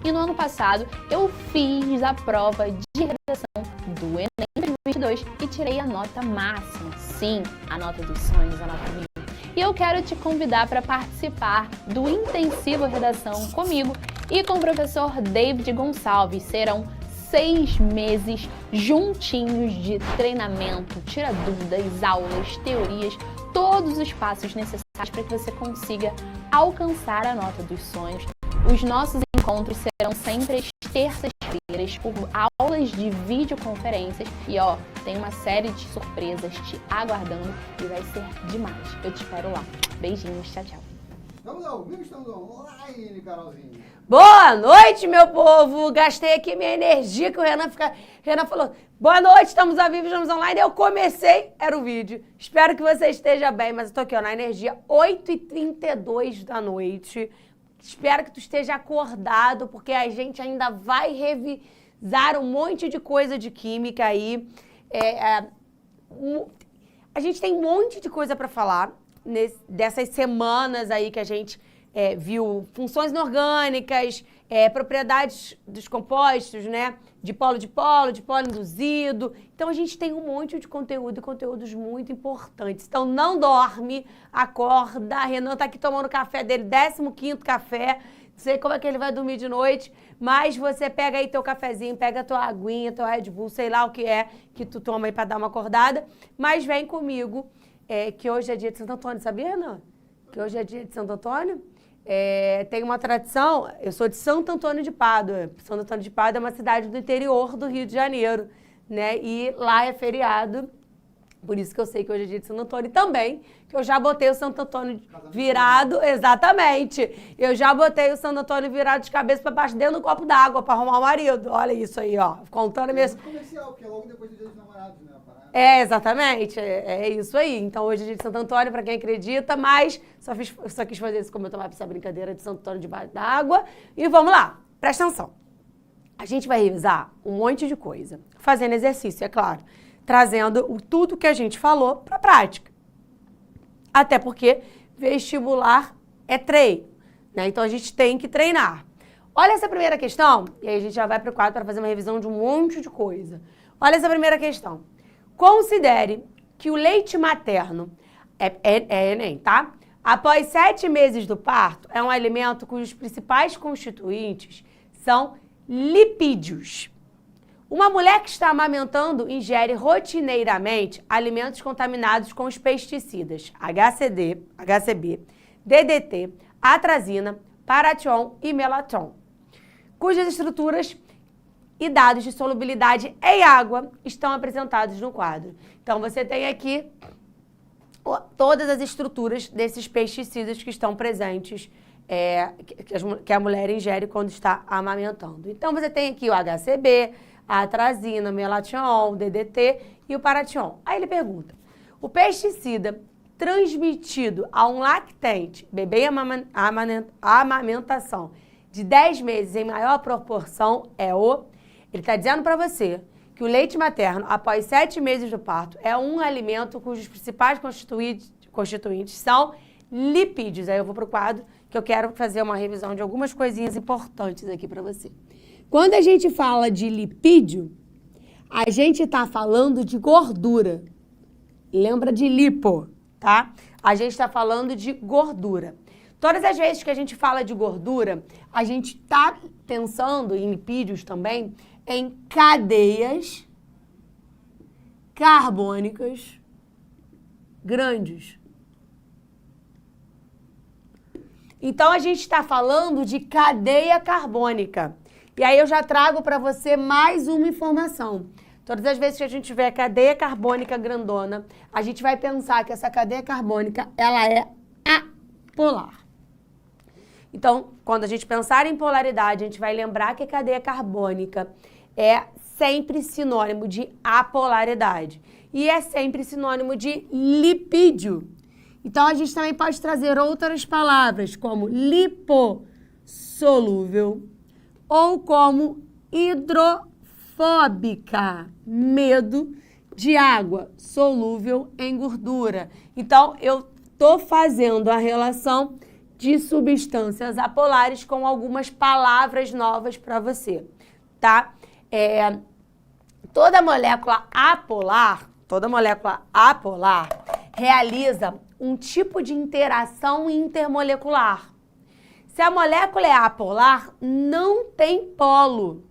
E no ano passado eu fiz a prova de redação do Enem 2022 e tirei a nota máxima. Sim, a nota dos sonhos, a nota 1000. E eu quero te convidar para participar do Intensivo Redação comigo e com o professor David Gonçalves. Serão 6 meses juntinhos de treinamento, tira dúvidas, aulas, teorias, todos os passos necessários para que você consiga alcançar a nota dos sonhos. Os nossos encontros serão sempre às terças-feiras por aulas de videoconferências e tem uma série de surpresas te aguardando e vai ser demais. Eu te espero lá. Beijinhos, tchau, tchau. Estamos online, Carolzinha. Boa noite, meu povo! Gastei aqui minha energia que o Renan falou, boa noite, estamos ao vivo, estamos online. Eu comecei, era o vídeo. Espero que você esteja bem, mas eu tô aqui na energia, 8h32 da noite. Espero que tu esteja acordado, porque a gente ainda vai revisar um monte de coisa de química aí. A gente tem um monte de coisa para falar dessas semanas aí que a gente viu funções inorgânicas, propriedades dos compostos, né? De polo induzido. Então a gente tem um monte de conteúdo e conteúdos muito importantes. Então não dorme, acorda. Renan tá aqui tomando o café dele, 15º café. Não sei como é que ele vai dormir de noite, mas você pega aí teu cafezinho, pega tua aguinha, teu Red Bull, sei lá o que é que tu toma aí pra dar uma acordada. Mas vem comigo, que hoje é dia de Santo Antônio, sabia, Renan? Que hoje é dia de Santo Antônio. Tem uma tradição, eu sou de Santo Antônio de Pádua. Santo Antônio de Pádua é uma cidade do interior do Rio de Janeiro, né? E lá é feriado, por isso que eu sei que hoje é dia de Santo Antônio. E também, que eu já botei o Santo Antônio virado, exatamente. Eu já botei o Santo Antônio virado de cabeça para baixo dentro do copo d'água para arrumar o marido. Olha isso aí, contando mesmo. Comercial, porque é logo depois do Dia dos Namorados, né? Exatamente, é isso aí. Então hoje é dia de Santo Antônio, para quem acredita, mas só quis fazer isso como eu tomava essa brincadeira de Santo Antônio debaixo d'água. E vamos lá, presta atenção. A gente vai revisar um monte de coisa, fazendo exercício, é claro, trazendo tudo que a gente falou para a prática. Até porque vestibular é treino, né? Então a gente tem que treinar. Olha essa primeira questão, e aí a gente já vai para o quadro para fazer uma revisão de um monte de coisa. Olha essa primeira questão. Considere que o leite materno, Enem, tá? Após 7 meses do parto, é um alimento cujos principais constituintes são lipídios. Uma mulher que está amamentando ingere rotineiramente alimentos contaminados com os pesticidas HCB, DDT, atrazina, paration e melatron, cujas estruturas e dados de solubilidade em água estão apresentados no quadro. Então, você tem aqui todas as estruturas desses pesticidas que estão presentes, que a mulher ingere quando está amamentando. Então, você tem aqui o HCB, a atrazina, melatron, o DDT e o paration. Aí ele pergunta, o pesticida transmitido a um lactente, bebê em amamentação, de 10 meses em maior proporção Ele está dizendo para você que o leite materno, após 7 meses do parto, é um alimento cujos principais constituintes são lipídios. Aí eu vou para o quadro que eu quero fazer uma revisão de algumas coisinhas importantes aqui para você. Quando a gente fala de lipídio, a gente está falando de gordura. Lembra de lipo, tá? A gente está falando de gordura. Todas as vezes que a gente fala de gordura, a gente está pensando em lipídios também, em cadeias carbônicas grandes. Então, a gente está falando de cadeia carbônica. E aí eu já trago para você mais uma informação. Todas as vezes que a gente tiver cadeia carbônica grandona, a gente vai pensar que essa cadeia carbônica, ela é apolar. Então, quando a gente pensar em polaridade, a gente vai lembrar que a cadeia carbônica é sempre sinônimo de apolaridade. E é sempre sinônimo de lipídio. Então, a gente também pode trazer outras palavras, como lipossolúvel ou como hidrofóbica, medo de água, solúvel em gordura. Então, eu estou fazendo a relação de substâncias apolares com algumas palavras novas para você, tá? Toda molécula apolar realiza um tipo de interação intermolecular. Se a molécula é apolar, não tem polo.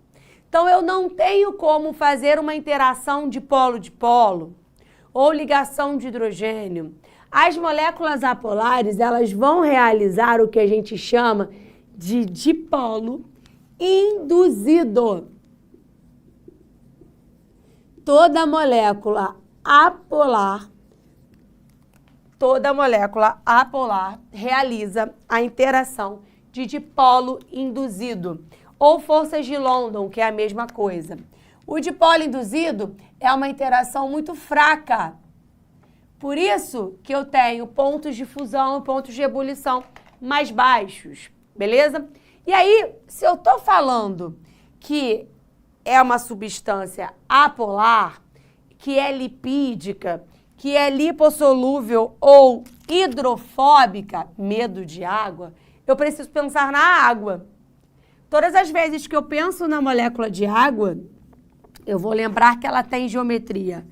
Então, eu não tenho como fazer uma interação de polo ou ligação de hidrogênio. As moléculas apolares, elas vão realizar o que a gente chama de dipolo induzido. Toda molécula apolar realiza a interação de dipolo induzido, ou forças de London, que é a mesma coisa. O dipolo induzido é uma interação muito fraca. Por isso que eu tenho pontos de fusão e pontos de ebulição mais baixos, beleza? E aí, se eu estou falando que é uma substância apolar, que é lipídica, que é lipossolúvel ou hidrofóbica, medo de água, eu preciso pensar na água. Todas as vezes que eu penso na molécula de água, eu vou lembrar que ela tem geometria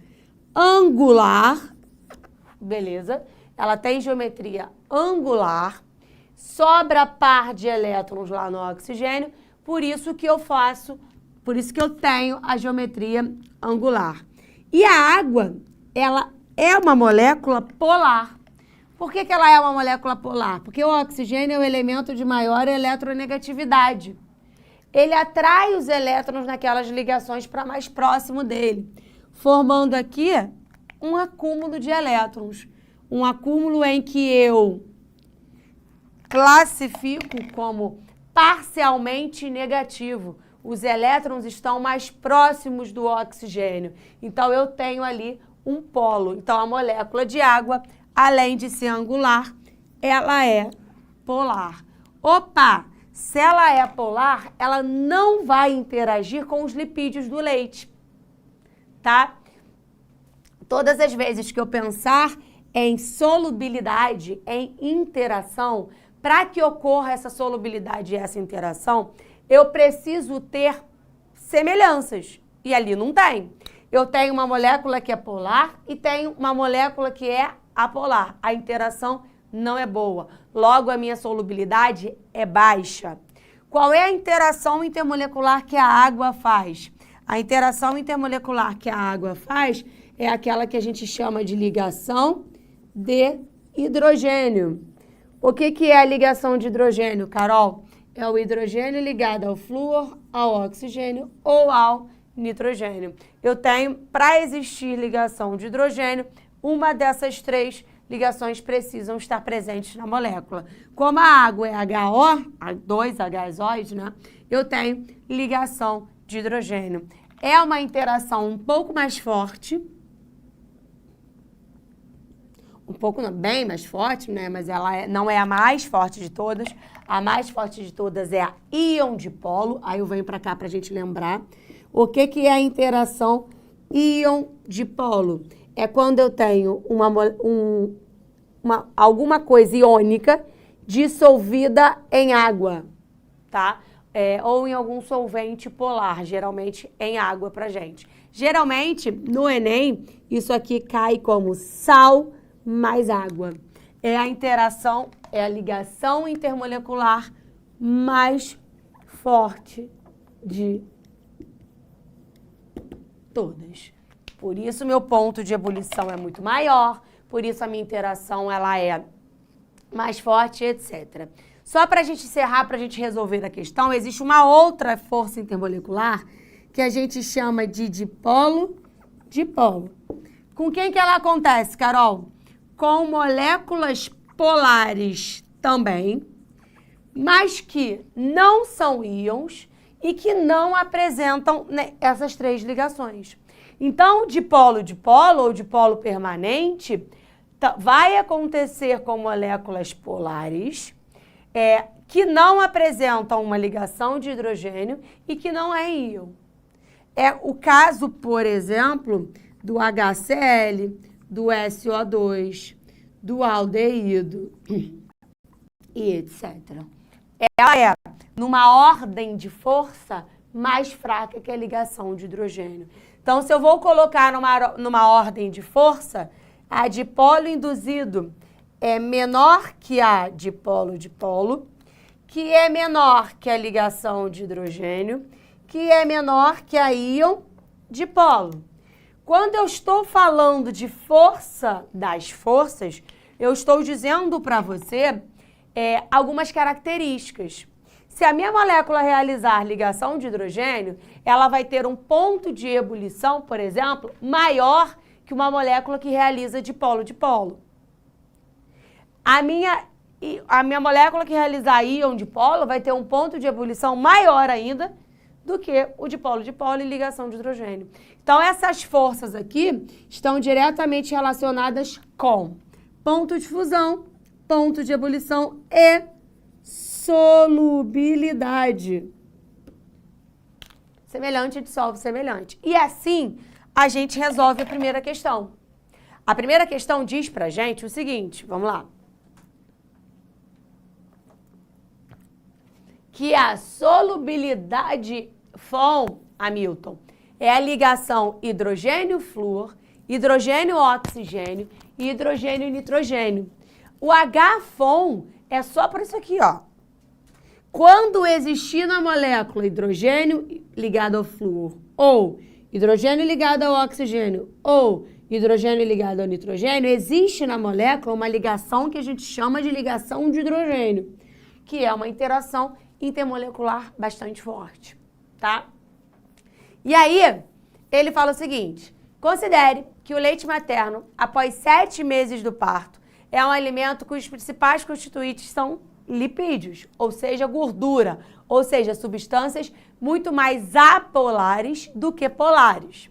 angular, beleza? Ela tem geometria angular, sobra par de elétrons lá no oxigênio, por isso que eu tenho a geometria angular. E a água, ela é uma molécula polar. Por que ela é uma molécula polar? Porque o oxigênio é o elemento de maior eletronegatividade. Ele atrai os elétrons naquelas ligações para mais próximo dele, formando aqui um acúmulo de elétrons. Um acúmulo em que eu classifico como parcialmente negativo. Os elétrons estão mais próximos do oxigênio. Então, eu tenho ali um polo. Então, a molécula de água, além de ser angular, ela é polar. Opa! Se ela é polar, ela não vai interagir com os lipídios do leite, tá? Todas as vezes que eu pensar em solubilidade, em interação, para que ocorra essa solubilidade e essa interação, eu preciso ter semelhanças. E ali não tem. Eu tenho uma molécula que é polar e tenho uma molécula que é apolar. A interação não é boa. Logo, a minha solubilidade é baixa. Qual é a interação intermolecular que a água faz? A interação intermolecular que a água faz é aquela que a gente chama de ligação de hidrogênio. O que é a ligação de hidrogênio, Carol? É o hidrogênio ligado ao flúor, ao oxigênio ou ao nitrogênio. Eu tenho, para existir ligação de hidrogênio, uma dessas três ligações precisam estar presentes na molécula. Como a água é HO, 2 HOs, né? Eu tenho ligação de hidrogênio. É uma interação um pouco mais forte, bem mais forte, né? Mas ela não é a mais forte de todas. A mais forte de todas é a íon dipolo. Aí eu venho para cá para a gente lembrar. O que é a interação íon dipolo? É quando eu tenho alguma coisa iônica dissolvida em água, tá? Ou em algum solvente polar, geralmente em água pra gente. Geralmente, no Enem, isso aqui cai como sal mais água. É a interação, é a ligação intermolecular mais forte de todas. Por isso, meu ponto de ebulição é muito maior, por isso a minha interação ela é mais forte, etc. Só para a gente encerrar, para a gente resolver a questão, existe uma outra força intermolecular que a gente chama de dipolo-dipolo. Com quem que ela acontece, Carol? Com moléculas polares também, mas que não são íons e que não apresentam, né, essas três ligações. Então, dipolo-dipolo ou dipolo permanente vai acontecer com moléculas polares que não apresentam uma ligação de hidrogênio e que não é íon. É o caso, por exemplo, do HCl, do SO2, do aldeído. e etc. Ela é numa ordem de força mais fraca que a ligação de hidrogênio. Então, se eu vou colocar numa ordem de força, a dipolo induzido é menor que a dipolo-dipolo, que é menor que a ligação de hidrogênio, que é menor que a íon dipolo. Quando eu estou falando de força das forças, eu estou dizendo para você algumas características. Se a minha molécula realizar ligação de hidrogênio, ela vai ter um ponto de ebulição, por exemplo, maior que uma molécula que realiza dipolo-dipolo. A minha molécula que realizar íon dipolo vai ter um ponto de ebulição maior ainda do que o dipolo-dipolo e ligação de hidrogênio. Então, essas forças aqui estão diretamente relacionadas com ponto de fusão, ponto de ebulição e solubilidade. Semelhante dissolve semelhante. E assim, a gente resolve a primeira questão. A primeira questão diz pra gente o seguinte, vamos lá. Que a solubilidade FON, Hamilton, é a ligação hidrogênio-flúor, hidrogênio-oxigênio e hidrogênio-nitrogênio. O HFON é só por isso aqui, ó. Quando existir na molécula hidrogênio ligado ao flúor, ou hidrogênio ligado ao oxigênio, ou hidrogênio ligado ao nitrogênio, existe na molécula uma ligação que a gente chama de ligação de hidrogênio, que é uma interação intermolecular bastante forte, tá? E aí, ele fala o seguinte, considere que o leite materno, após 7 meses do parto, é um alimento cujos principais constituintes são lipídios, ou seja, gordura, ou seja, substâncias muito mais apolares do que polares.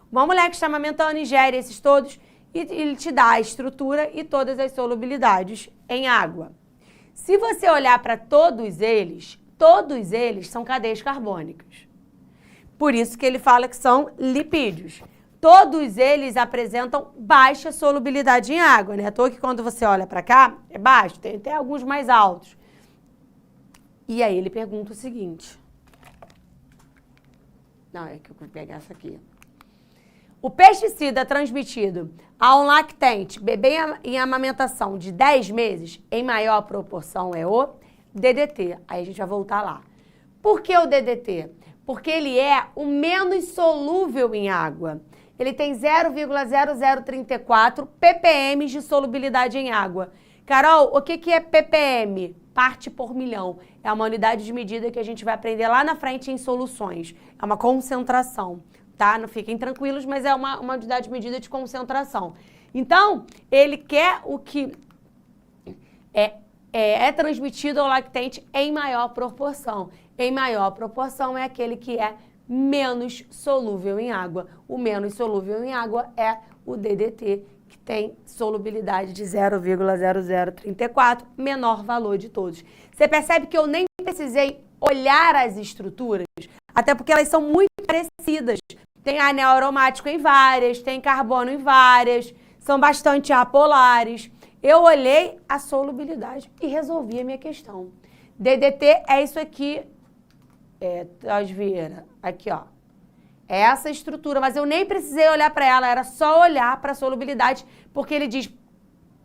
Uma mulher que está amamentando ingere esses todos e ele te dá a estrutura e todas as solubilidades em água. Se você olhar para todos eles são cadeias carbônicas. Por isso que ele fala que são lipídios. Todos eles apresentam baixa solubilidade em água, né? À toa que quando você olha para cá, é baixo, tem até alguns mais altos. E aí ele pergunta o seguinte. Não, é que eu vou pegar essa aqui. O pesticida transmitido a um lactente, bebê em amamentação de 10 meses, em maior proporção é o DDT. Aí a gente vai voltar lá. Por que o DDT? Porque ele é o menos solúvel em água. Ele tem 0,0034 ppm de solubilidade em água. Carol, o que é ppm? Parte por milhão. É uma unidade de medida que a gente vai aprender lá na frente em soluções. É uma concentração, tá? Não fiquem tranquilos, mas é uma unidade de medida de concentração. Então, ele quer o que é transmitido ao lactente em maior proporção. Em maior proporção é aquele que é menos solúvel em água. O menos solúvel em água é o DDT, que tem solubilidade de 0,0034, menor valor de todos. Você percebe que eu nem precisei olhar as estruturas, até porque elas são muito parecidas. Tem anel aromático em várias, tem carbono em várias, são bastante apolares. Eu olhei a solubilidade e resolvi a minha questão. DDT é isso aqui, Osvieira, aqui ó, é essa estrutura, mas eu nem precisei olhar para ela, era só olhar para a solubilidade, porque ele diz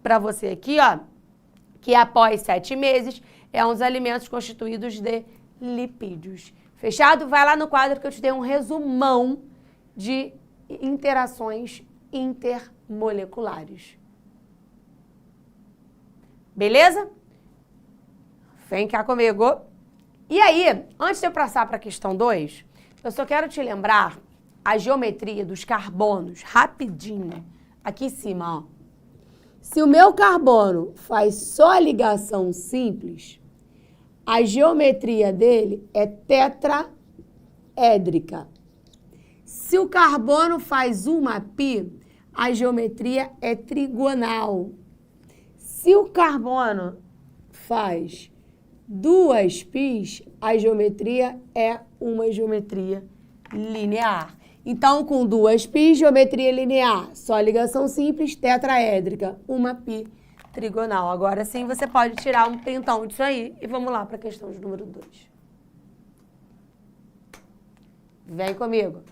para você aqui, ó, que após 7 meses é um dos alimentos constituídos de lipídios. Fechado? Vai lá no quadro que eu te dei um resumão de interações intermoleculares. Beleza? Vem cá comigo. E aí, antes de eu passar para a questão 2, eu só quero te lembrar a geometria dos carbonos, rapidinho, aqui em cima, ó. Se o meu carbono faz só ligação simples, a geometria dele é tetraédrica. Se o carbono faz uma pi, a geometria é trigonal. Se o carbono faz 2 pis, a geometria é uma geometria linear. Então, com 2 pis, geometria linear, só ligação simples, tetraédrica, uma pi, trigonal. Agora sim você pode tirar um printão disso aí e vamos lá para a questão de número 2. Vem comigo.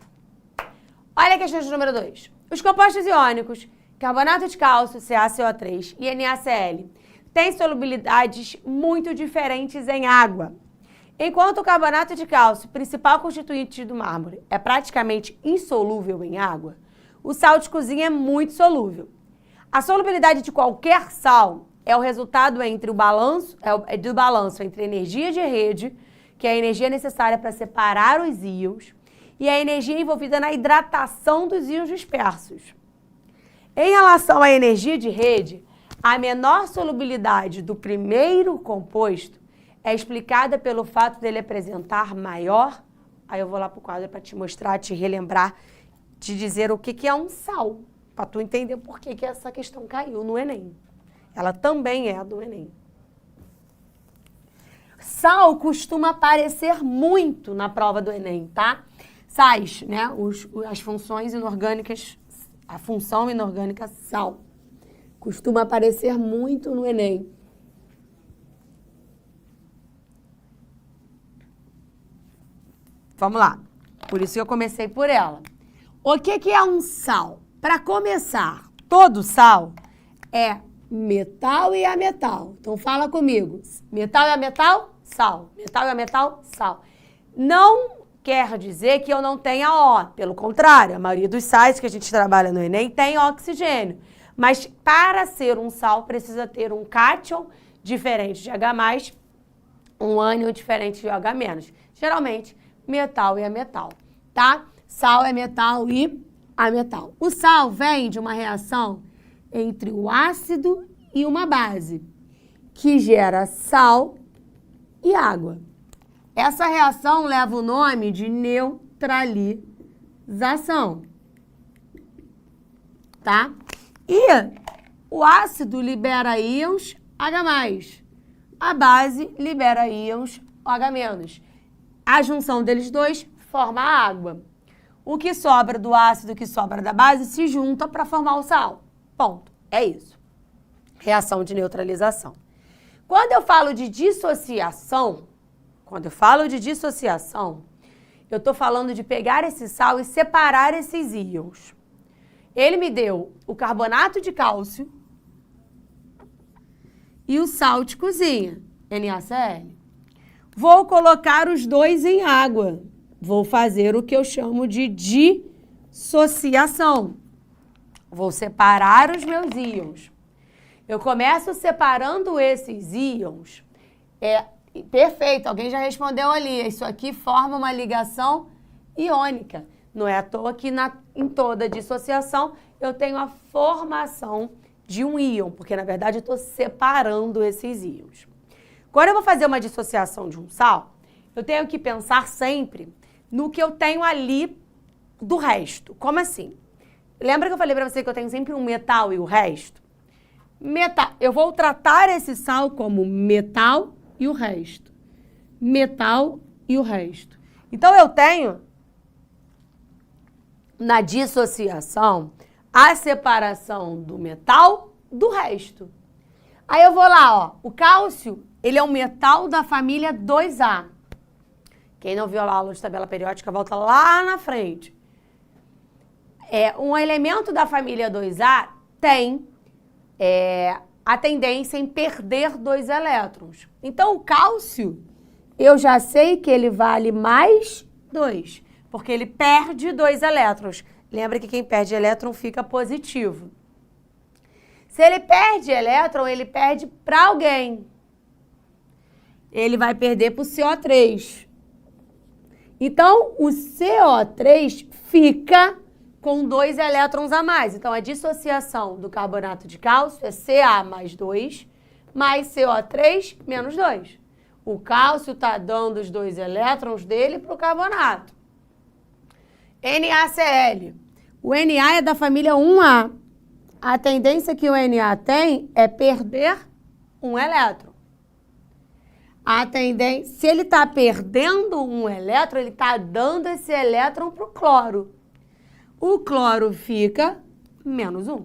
Olha a questão de número 2. Os compostos iônicos, carbonato de cálcio, CaCO3 e NaCl, têm solubilidades muito diferentes em água. Enquanto o carbonato de cálcio, principal constituinte do mármore, é praticamente insolúvel em água, o sal de cozinha é muito solúvel. A solubilidade de qualquer sal é o resultado do balanço entre a energia de rede, que é a energia necessária para separar os íons, e a energia envolvida na hidratação dos íons dispersos. Em relação à energia de rede, a menor solubilidade do primeiro composto é explicada pelo fato dele apresentar maior... Aí eu vou lá para o quadro para te mostrar, te relembrar, te dizer o que é um sal, para tu entender por que essa questão caiu no Enem. Ela também é do Enem. Sal costuma aparecer muito na prova do Enem, tá? Sais, né? As funções inorgânicas, a função inorgânica sal. Costuma aparecer muito no Enem. Vamos lá. Por isso que eu comecei por ela. O que é um sal? Para começar, todo sal é metal e ametal. Então fala comigo. Metal e ametal, sal. Metal e ametal, sal. Não quer dizer que eu não tenha O. Pelo contrário, a maioria dos sais que a gente trabalha no Enem tem oxigênio. Mas para ser um sal, precisa ter um cátion diferente de H+, um ânion diferente de OH-. Geralmente, metal e ametal, tá? Sal é metal e ametal. O sal vem de uma reação entre o ácido e uma base, que gera sal e água. Essa reação leva o nome de neutralização, tá? E o ácido libera íons H+, a base libera íons OH-. A junção deles dois forma a água. O que sobra do ácido, o que sobra da base, se junta para formar o sal. Ponto. É isso. Reação de neutralização. Quando eu falo de dissociação, eu estou falando de pegar esse sal e separar esses íons. Ele me deu o carbonato de cálcio e o sal de cozinha, NaCl. Vou colocar os dois em água. Vou fazer o que eu chamo de dissociação. Vou separar os meus íons. Eu começo separando esses íons. Perfeito, alguém já respondeu ali. Isso aqui forma uma ligação iônica. Não é à toa que em toda dissociação eu tenho a formação de um íon, porque na verdade eu estou separando esses íons. Quando eu vou fazer uma dissociação de um sal, eu tenho que pensar sempre no que eu tenho ali do resto. Como assim? Lembra que eu falei para você que eu tenho sempre um metal e o resto? Metal. Eu vou tratar esse sal como metal e o resto. Metal e o resto. Então, eu tenho, na dissociação, a separação do metal do resto. Aí eu vou lá, ó. O cálcio, ele é um metal da família 2A. Quem não viu a aula de tabela periódica, volta lá na frente. Um elemento da família 2A tem a tendência em perder 2 elétrons. Então, o cálcio, eu já sei que ele vale mais 2, porque ele perde 2 elétrons. Lembra que quem perde elétron fica positivo. Se ele perde elétron, ele perde para alguém. Ele vai perder para o CO3. Então, o CO3 fica com 2 elétrons a mais. Então, a dissociação do carbonato de cálcio é Ca mais 2, mais CO3 menos 2. O cálcio está dando os 2 elétrons dele para o carbonato. NaCl. O Na é da família 1A. A tendência que o Na tem é perder 1 elétron. Se ele está perdendo 1 elétron, ele está dando esse elétron para o cloro. O cloro fica menos 1.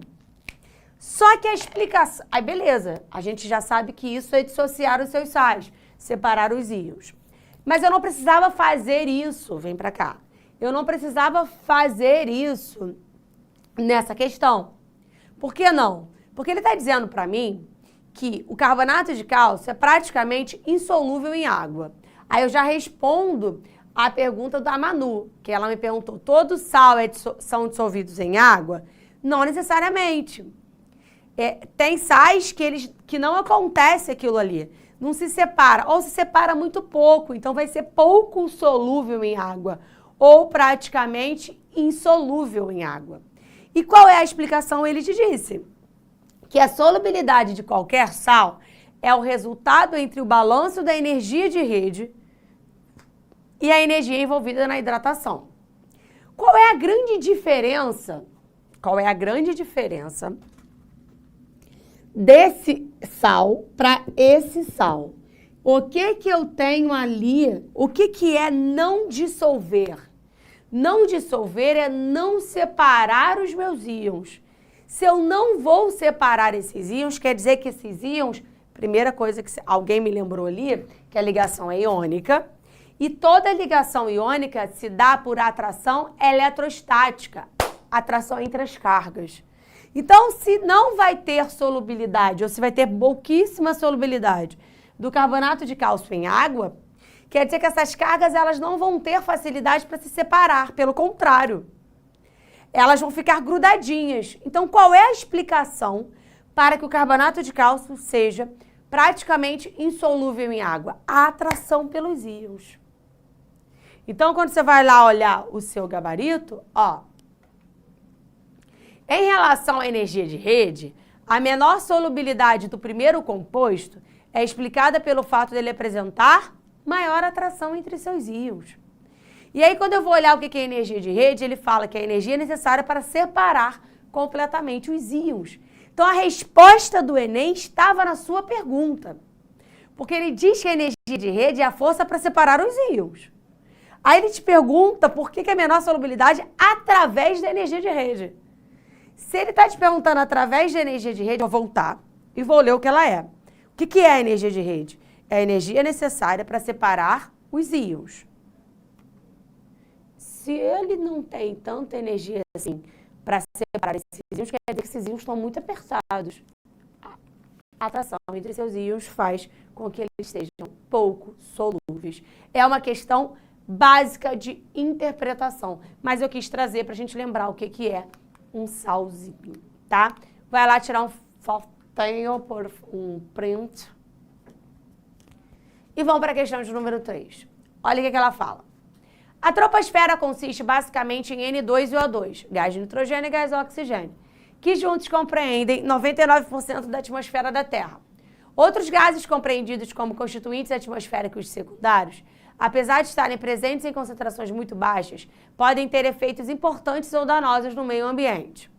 Só que a explicação... Aí, beleza. A gente já sabe que isso é dissociar os seus sais, separar os íons. Mas eu não precisava fazer isso. Vem pra cá. Eu não precisava fazer isso nessa questão. Por que não? Porque ele está dizendo para mim que o carbonato de cálcio é praticamente insolúvel em água. Aí eu já respondo a pergunta da Manu, que ela me perguntou, todos sal são dissolvidos em água? Não necessariamente. Tem sais que não acontece aquilo ali, não se separa, ou se separa muito pouco, então vai ser pouco solúvel em água, ou praticamente insolúvel em água. E qual é a explicação? Ele te disse que a solubilidade de qualquer sal é o resultado entre o balanço da energia de rede e a energia envolvida na hidratação. Qual é a grande diferença? Qual é a grande diferença desse sal para esse sal? O que eu tenho ali? O que é não dissolver? Não dissolver é não separar os meus íons. Se eu não vou separar esses íons, quer dizer que esses íons, primeira coisa que alguém me lembrou ali, que a ligação é iônica, e toda ligação iônica se dá por atração eletrostática, atração entre as cargas. Então, se não vai ter solubilidade, ou se vai ter pouquíssima solubilidade do carbonato de cálcio em água, quer dizer que essas cargas elas não vão ter facilidade para se separar, pelo contrário. Elas vão ficar grudadinhas. Então, qual é a explicação para que o carbonato de cálcio seja praticamente insolúvel em água? A atração pelos íons. Então, quando você vai lá olhar o seu gabarito, ó, em relação à energia de rede, a menor solubilidade do primeiro composto é explicada pelo fato dele apresentar maior atração entre seus íons. E aí, quando eu vou olhar o que é energia de rede, ele fala que a energia é necessária para separar completamente os íons. Então, a resposta do Enem estava na sua pergunta. Porque ele diz que a energia de rede é a força para separar os íons. Aí ele te pergunta por que é a menor solubilidade através da energia de rede. Se ele está te perguntando através da energia de rede, eu vou voltar e vou ler o que ela é. O que é a energia de rede? É a energia necessária para separar os íons. Se ele não tem tanta energia assim para separar esses íons, quer dizer que esses íons estão muito apertados. A atração entre seus íons faz com que eles sejam pouco solúveis. É uma questão básica de interpretação, mas eu quis trazer para a gente lembrar o que é um salzinho, tá? Vai lá tirar um fotinho por um print. E vamos para a questão de número 3. Olha o que ela fala. A troposfera consiste basicamente em N2 e O2, gás de nitrogênio e gás de oxigênio, que juntos compreendem 99% da atmosfera da Terra. Outros gases compreendidos como constituintes atmosféricos secundários, apesar de estarem presentes em concentrações muito baixas, podem ter efeitos importantes ou danosos no meio ambiente.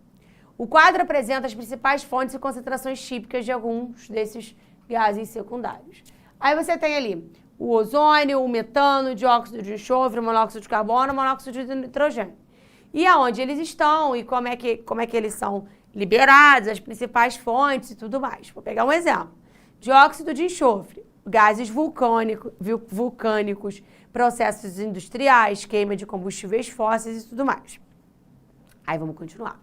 O quadro apresenta as principais fontes e concentrações típicas de alguns desses gases secundários. Aí você tem ali o ozônio, o metano, o dióxido de enxofre, o monóxido de carbono, o monóxido de nitrogênio. E aonde eles estão e como é que eles são liberados, as principais fontes e tudo mais. Vou pegar um exemplo. Dióxido de enxofre, gases vulcânicos, processos industriais, queima de combustíveis fósseis e tudo mais. Aí vamos continuar.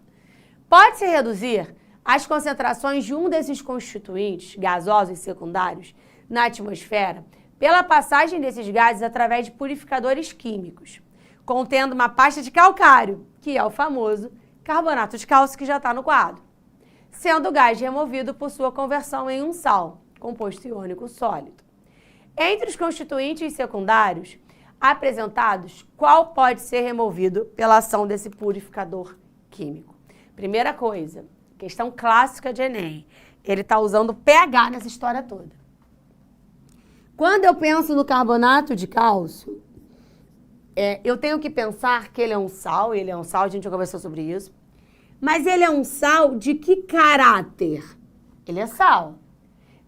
Pode-se reduzir as concentrações de um desses constituintes gasosos secundários na atmosfera pela passagem desses gases através de purificadores químicos, contendo uma pasta de calcário, que é o famoso carbonato de cálcio que já está no quadro, sendo o gás removido por sua conversão em um sal, composto iônico sólido. Entre os constituintes secundários apresentados, qual pode ser removido pela ação desse purificador químico? Primeira coisa, questão clássica de Enem, ele está usando pH nessa história toda. Quando eu penso no carbonato de cálcio, eu tenho que pensar que ele é um sal, a gente já conversou sobre isso, mas ele é um sal de que caráter? Ele é sal,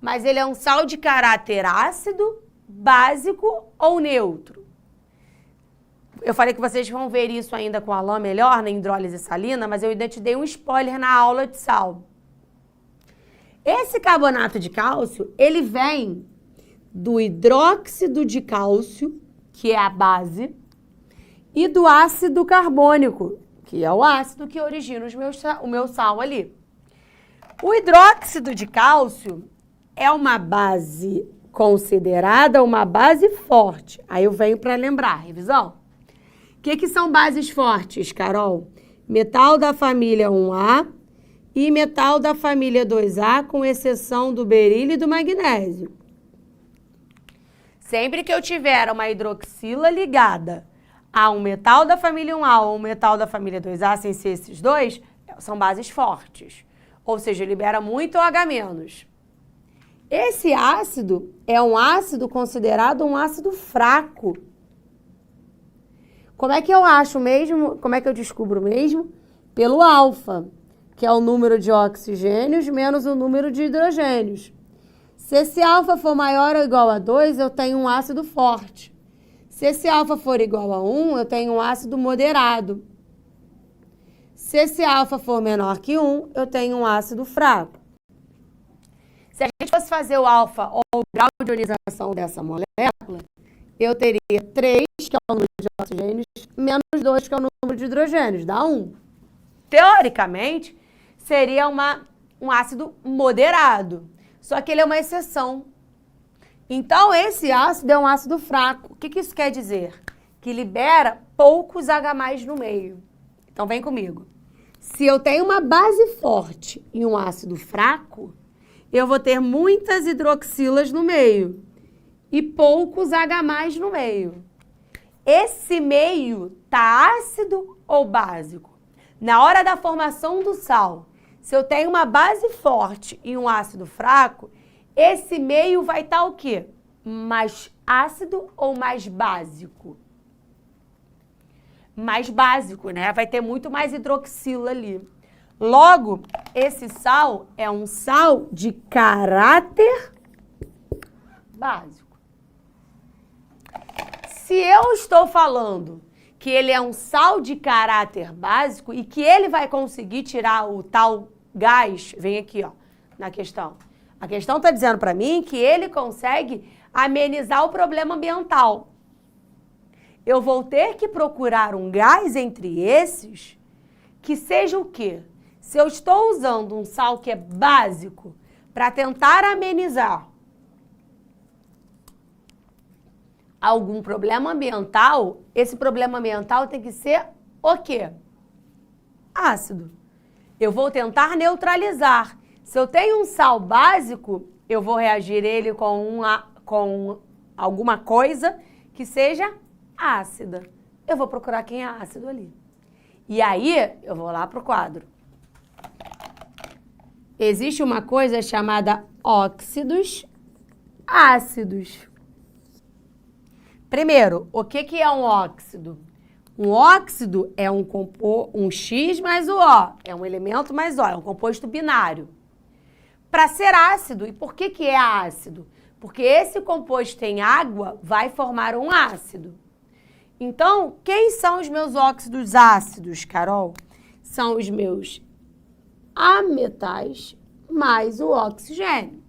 mas ele é um sal de caráter ácido, básico ou neutro? Eu falei que vocês vão ver isso ainda com a Alain melhor, na hidrólise salina, mas eu ainda te dei um spoiler na aula de sal. Esse carbonato de cálcio, ele vem do hidróxido de cálcio, que é a base, e do ácido carbônico, que é o ácido que origina o meu sal ali. O hidróxido de cálcio é uma base considerada uma base forte. Aí eu venho para lembrar, revisão. O que são bases fortes, Carol? Metal da família 1A e metal da família 2A, com exceção do berílio e do magnésio. Sempre que eu tiver uma hidroxila ligada a um metal da família 1A ou um metal da família 2A, sem ser esses dois, são bases fortes. Ou seja, libera muito OH-. Esse ácido é um ácido considerado um ácido fraco. Como é que eu acho mesmo? Como é que eu descubro mesmo? Pelo alfa, que é o número de oxigênios menos o número de hidrogênios. Se esse alfa for maior ou igual a 2, eu tenho um ácido forte. Se esse alfa for igual a 1, eu tenho um ácido moderado. Se esse alfa for menor que 1, eu tenho um ácido fraco. Se a gente fosse fazer o alfa ou o grau de ionização dessa molécula, eu teria 3, que é o número de oxigênios, menos 2, que é o número de hidrogênios, dá 1. Teoricamente, seria um ácido moderado, só que ele é uma exceção. Então, esse ácido é um ácido fraco. O que isso quer dizer? Que libera poucos H+ no meio. Então, vem comigo. Se eu tenho uma base forte e um ácido fraco, eu vou ter muitas hidroxilas no meio e poucos H+ no meio. Esse meio tá ácido ou básico? Na hora da formação do sal, se eu tenho uma base forte e um ácido fraco, esse meio vai estar o quê? Mais ácido ou mais básico? Mais básico, né? Vai ter muito mais hidroxila ali. Logo, esse sal é um sal de caráter básico. Se eu estou falando que ele é um sal de caráter básico e que ele vai conseguir tirar o tal gás, vem aqui, ó, na questão. A questão está dizendo para mim que ele consegue amenizar o problema ambiental. Eu vou ter que procurar um gás entre esses que seja o quê? Se eu estou usando um sal que é básico para tentar amenizar algum problema ambiental, esse problema ambiental tem que ser o quê? Ácido. Eu vou tentar neutralizar. Se eu tenho um sal básico, eu vou reagir ele com alguma coisa que seja ácida. Eu vou procurar quem é ácido ali. E aí, eu vou lá para o quadro. Existe uma coisa chamada óxidos ácidos. Primeiro, o que é um óxido? Um óxido é um X mais o O. É um elemento mais O, é um composto binário. Para ser ácido, e por que é ácido? Porque esse composto em água vai formar um ácido. Então, quem são os meus óxidos ácidos, Carol? São os meus ametais mais o oxigênio.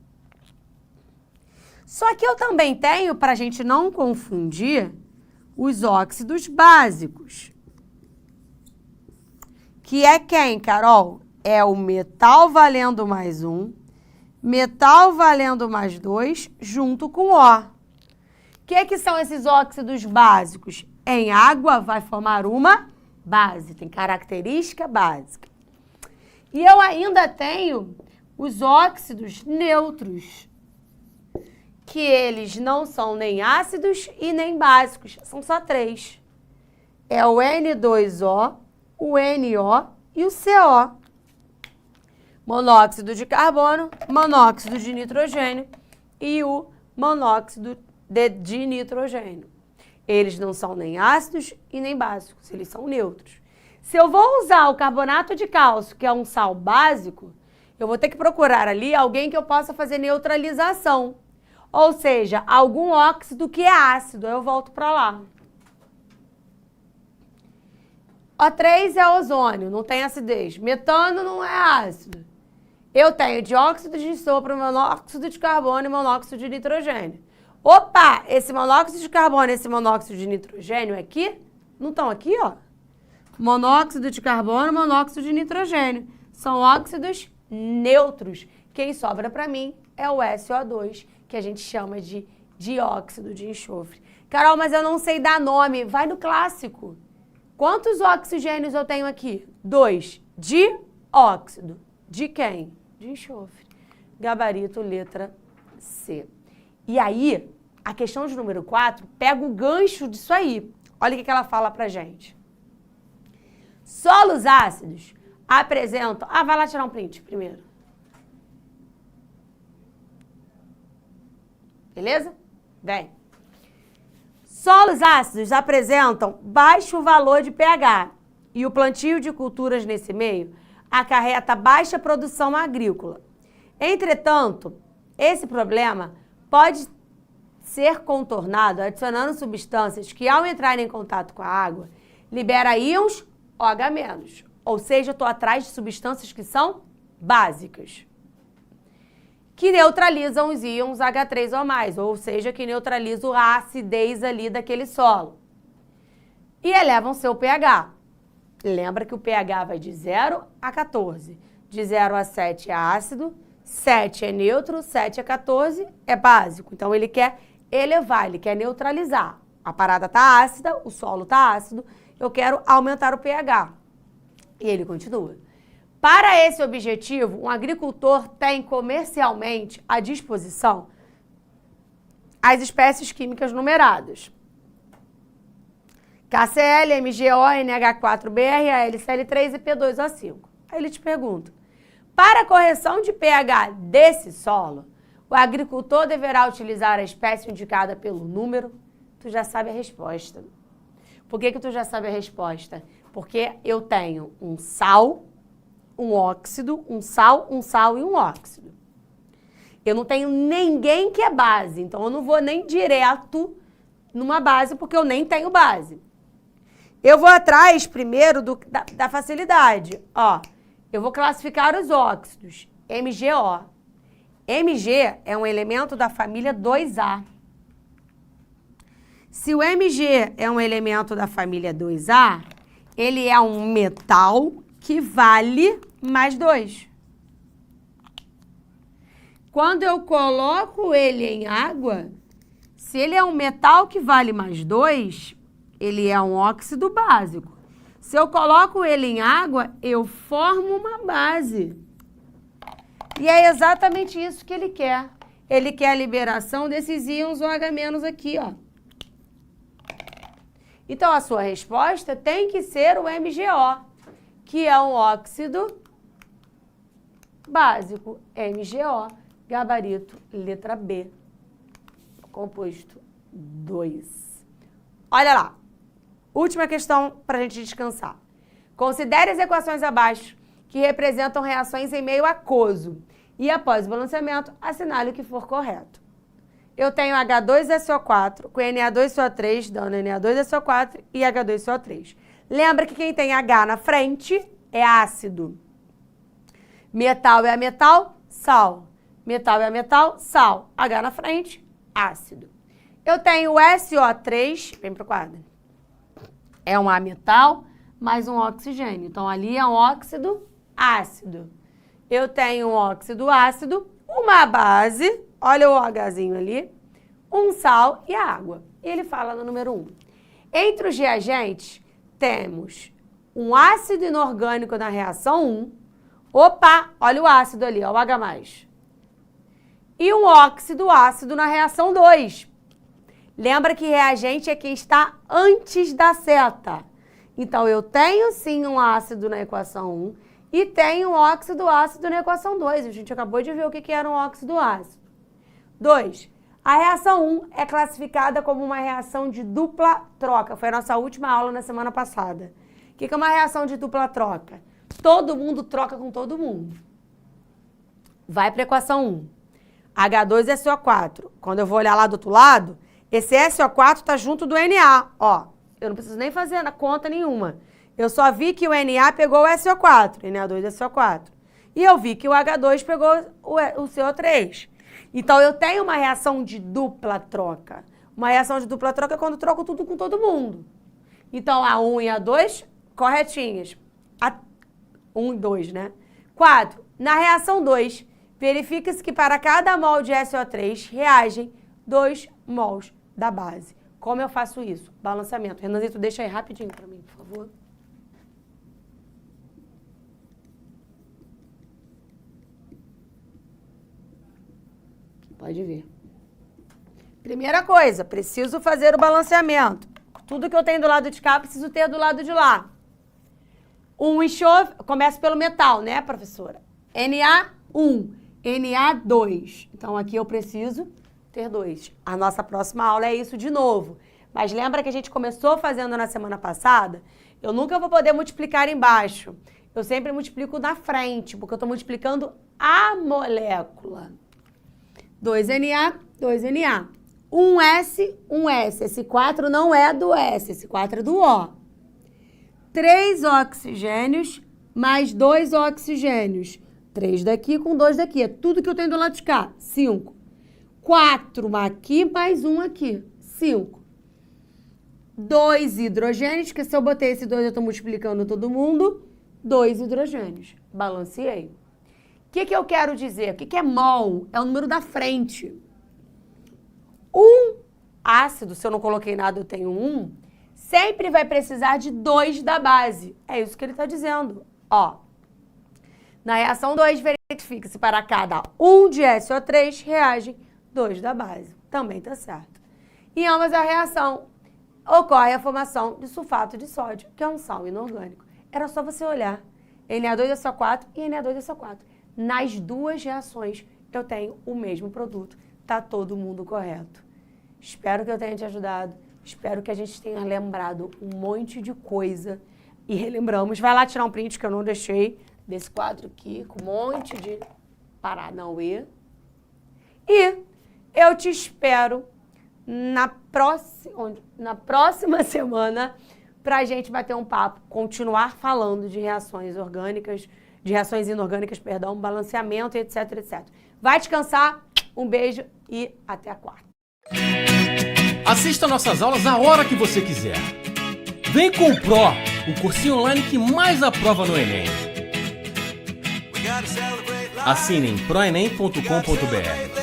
Só que eu também tenho, para a gente não confundir, os óxidos básicos. Que é quem, Carol? É o metal valendo mais 1, metal valendo mais 2, junto com O. O que são esses óxidos básicos? Em água vai formar uma base, tem característica básica. E eu ainda tenho os óxidos neutros, que eles não são nem ácidos e nem básicos, são só 3. É o N2O, o NO e o CO. Monóxido de carbono, monóxido de nitrogênio e o monóxido de nitrogênio. Eles não são nem ácidos e nem básicos, eles são neutros. Se eu vou usar o carbonato de cálcio, que é um sal básico, eu vou ter que procurar ali alguém que eu possa fazer neutralização. Ou seja, algum óxido que é ácido, eu volto para lá. O3 é ozônio, não tem acidez. Metano não é ácido. Eu tenho dióxido de enxofre, monóxido de carbono e monóxido de nitrogênio. Opa, esse monóxido de carbono e esse monóxido de nitrogênio aqui, não estão aqui, ó? Monóxido de carbono, monóxido de nitrogênio. São óxidos neutros. Quem sobra para mim é o SO2, que a gente chama de dióxido de enxofre. Carol, mas eu não sei dar nome. Vai no clássico. Quantos oxigênios eu tenho aqui? 2. Dióxido. De quem? De enxofre. Gabarito, letra C. E aí, a questão de número 4 pega o gancho disso aí. Olha o que ela fala pra gente. Solos ácidos apresentam... Ah, vai lá tirar um print primeiro. Beleza? Vem. Solos ácidos apresentam baixo valor de pH e o plantio de culturas nesse meio acarreta baixa produção agrícola. Entretanto, esse problema pode ser contornado adicionando substâncias que, ao entrarem em contato com a água, libera íons OH-. Ou seja, eu estou atrás de substâncias que são básicas, que neutralizam os íons H3O+, ou seja, que neutralizam a acidez ali daquele solo. E elevam seu pH. Lembra que o pH vai de 0 a 14. De 0 a 7 é ácido, 7 é neutro, 7 a 14 é básico. Então, ele quer elevar, ele quer neutralizar. A parada está ácida, o solo está ácido, eu quero aumentar o pH. E ele continua. Para esse objetivo, um agricultor tem comercialmente à disposição as espécies químicas numeradas. KCl, MgO, NH4Br, AlCl3 e P2O5. Aí ele te pergunta, para a correção de pH desse solo, o agricultor deverá utilizar a espécie indicada pelo número? Tu já sabe a resposta. Por que tu já sabe a resposta? Porque eu tenho um sal, um óxido, um sal e um óxido. Eu não tenho ninguém que é base, então eu não vou nem direto numa base, porque eu nem tenho base. Eu vou atrás primeiro da facilidade. Ó, eu vou classificar os óxidos. MgO. Mg é um elemento da família 2A. Se o Mg é um elemento da família 2A, ele é um metal que vale mais 2. Quando eu coloco ele em água, se ele é um metal que vale mais 2, ele é um óxido básico. Se eu coloco ele em água, eu formo uma base. E é exatamente isso que ele quer. Ele quer a liberação desses íons OH- aqui, ó. Então, a sua resposta tem que ser o MgO, que é um óxido básico. MgO, gabarito, letra B, composto 2. Olha lá. Última questão para a gente descansar. Considere as equações abaixo que representam reações em meio aquoso e, após o balanceamento, assinale o que for correto. Eu tenho H2SO4 com Na2CO3, dando Na2SO4 e H2CO3. Lembra que quem tem H na frente é ácido. Metal é metal, sal. Metal é metal, sal. H na frente, ácido. Eu tenho SO3, vem para o quadro. É um ametal mais um oxigênio. Então, ali é um óxido ácido. Eu tenho um óxido ácido, uma base, olha o OHzinho ali, um sal e a água. E ele fala no número 1. Entre os reagentes, temos um ácido inorgânico na reação 1. Opa, olha o ácido ali, ó, o H+. E um óxido ácido na reação 2. Lembra que reagente é quem está antes da seta. Então, eu tenho sim um ácido na equação 1 e tenho um óxido ácido na equação 2. A gente acabou de ver o que era um óxido ácido. 2. A reação 1 é classificada como uma reação de dupla troca. Foi a nossa última aula na semana passada. O que é uma reação de dupla troca? Todo mundo troca com todo mundo. Vai para a equação 1. H2SO4. Quando eu vou olhar lá do outro lado, esse SO4 está junto do Na. Ó, eu não preciso nem fazer conta nenhuma. Eu só vi que o Na pegou o SO4, Na2SO4. E eu vi que o H2 pegou o CO3. Então, eu tenho uma reação de dupla troca. Uma reação de dupla troca é quando eu troco tudo com todo mundo. Então, a 1 e a 2, corretinhas. A 1 e 2, né? 4. Na reação 2, verifica-se que para cada mol de SO3 reagem 2 mols da base. Como eu faço isso? Balanceamento. Renanzito, deixa aí rapidinho para mim, por favor. Pode ver. Primeira coisa, preciso fazer o balanceamento. Tudo que eu tenho do lado de cá, preciso ter do lado de lá. Um enxofre, começa pelo metal, né, professora? Na1, Na2. Então, aqui eu preciso ter 2. A nossa próxima aula é isso de novo. Mas lembra que a gente começou fazendo na semana passada? Eu nunca vou poder multiplicar embaixo. Eu sempre multiplico na frente, porque eu estou multiplicando a molécula. 2Na, 2Na. 1S, 1S. Esse 4 não é do S, esse 4 é do O. 3 oxigênios mais 2 oxigênios. 3 daqui com 2 daqui. É tudo que eu tenho do lado de cá. 5. 4 aqui mais 1 aqui. 5. 2 hidrogênios, que se eu botei esse 2 eu estou multiplicando todo mundo. 2 hidrogênios. Balanceei. O que eu quero dizer? O que é mol? É o número da frente. Um ácido, se eu não coloquei nada, eu tenho 1, sempre vai precisar de 2 da base. É isso que ele está dizendo. Ó, na reação 2, verifica-se para cada 1 de SO3 reagem 2 da base. Também está certo. Em ambas a reação, ocorre a formação de sulfato de sódio, que é um sal inorgânico. Era só você olhar. Na2SO4 e Na2SO4. Nas duas reações, eu tenho o mesmo produto. Tá todo mundo correto. Espero que eu tenha te ajudado. Espero que a gente tenha lembrado um monte de coisa. E relembramos. Vai lá tirar um print que eu não deixei desse quadro aqui, com um monte de paranauê. E eu te espero na próxima semana para a gente bater um papo, continuar falando de reações orgânicas, de reações inorgânicas, perdão, balanceamento, etc, etc. Vai descansar, um beijo e até a quarta. Assista nossas aulas a hora que você quiser. Vem com o Pro, o cursinho online que mais aprova no Enem. Assine em proenem.com.br.